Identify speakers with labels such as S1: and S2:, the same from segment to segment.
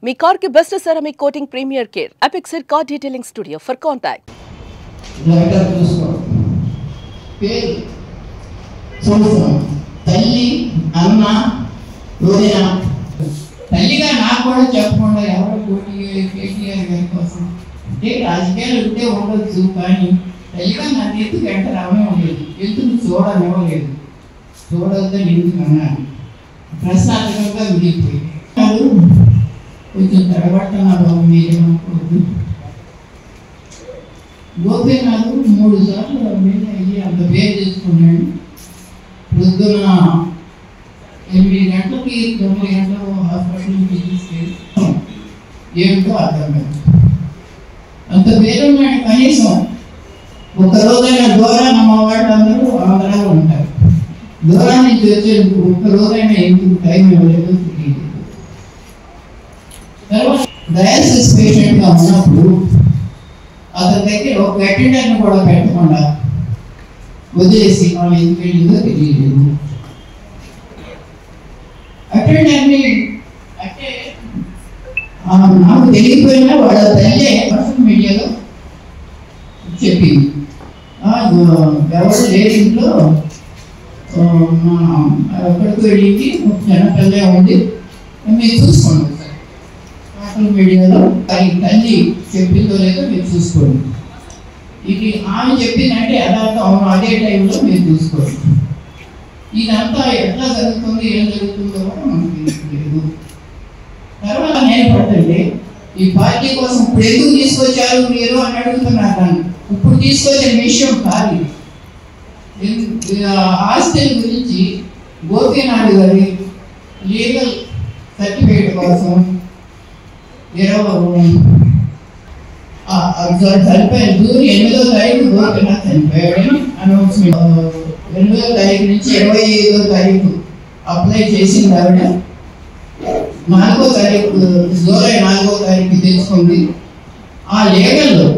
S1: మీ car కి best ceramic coating premier care Apexer car detailing studio for contact
S2: తల్లి అన్న రోజున తల్లిగా నాకు కూడా చెప్పకుండా ఎవరో కేటీఆర్ గారి కోసం అంటే రాజకీయాలు ఉంటే ఉండొచ్చు, కానీ తల్లిగా నా చేతికి వెంట రావడం లేదు, ఎందుకు చూడనివ్వలేదు, చూడొద్దని ఎందుకు అన్నాను. ప్రశ్నార్థకంగా మిగిలిపోయి కొంచెం తడబట్టన బాబు మీరేమనుకోవద్దు. గోపీనాథ్ 3 సార్లు అయ్యి అంత పేరు చేసుకున్నాడు. పొద్దున 8 గంటలకి 9 గంటలు హాస్పిటల్కి తీసుకెళ్ళి ఏమిటో అర్థం కాదు. అంత పేరున్నాడు. కనీసం ఒక్కరోజైనా దూరాన్ని మా వాళ్ళు అందరూ ఆంధ్రాలో ఉంటారు. దూరం నుంచి వచ్చేందుకు ఒక్కరోజైనా ఎందుకు టైం ఇవ్వలేదు తెలియదు. తర్వాత డయాలసిస్ పేషెంట్గా ఉన్నప్పుడు అతని దగ్గర ఒక అటెండర్ని కూడా పెట్టకుండా వదిలేసి వాళ్ళు ఎందుకు వెళ్ళిందో తెలియలేదు. అటెండర్ని అంటే నాకు తెలియకపోయినా వాళ్ళ తల్లి సోషల్ మీడియాలో చెప్పింది, ఎవరు లేని ఇంట్లో ఎక్కడికి వెళ్ళి జనపల్లె ఉంది, మీరు చూసుకోండి సోషల్ మీడియాలో తల్లి చెప్పిందో లేదో మీరు చూసుకోండి. ఇది ఆమె చెప్పిందంటే యథార్థం అవును, అదే టైంలో మీరు చూసుకోండి. ఇదంతా ఎట్లా జరుగుతుంది, ఏం జరుగుతుందో కూడా మనకు తెలియదు. తర్వాత నేను పట్టండి ఈ పార్టీ కోసం ఇప్పుడు ఎందుకు తీసుకొచ్చారు మీరు అని అడుగుతున్నారు. ఇప్పుడు తీసుకొచ్చే విషయం కాదు. ఆస్తుల గురించి గోపీనాథ్ గారి లీగల్ సర్టిఫికేట్ కోసం చనిపోయిన జూన్ 8వ తారీఖు గోపీనాథ్ చనిపోయాడని అనౌన్స్మెంట్. 8వ తారీఖు నుంచి 25వ తారీఖు అప్లై చేసింది ఆవిడ. 4వ తారీఖు జూలై 4వ తారీఖు తెలుసుకుంది. ఆ లీగల్లో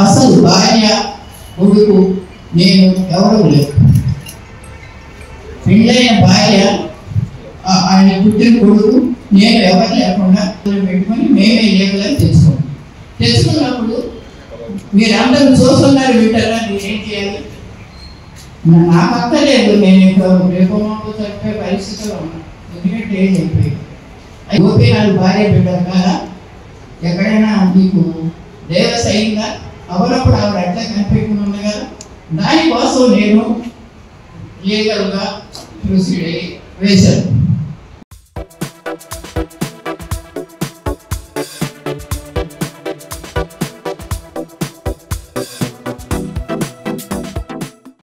S2: అసలు భార్య కొడుకు నేను ఎవరూ లేదు. పెళ్ళైన భార్య ఆయన పుట్టిన కొడుకు నేను ఎవరు లేకుండా పెట్టుకొని మేమే లీగల్గా తెలుసుకోండి. తెలుసుకున్నప్పుడు మీరందరూ చూస్తున్నారు, వింటారా, నేనేం చేయాలి? నాకు అక్కర్లేదు, నేను రేపు చనిపోయే పరిస్థితిలో ఉన్నాను. ఎందుకంటే ఏం అయిపోయింది. గోపీనాథ్ భార్య బిడ్డలు కదా, ఎక్కడైనా మీకు దేవస్ అయిందా? అవరప్పుడు ఆవిడ అట్లా కనిపెట్టుకుని ఉంది కదా, దానికోసం నేను లీగల్గా ప్రొసీడ్ అయ్యి వేశాను.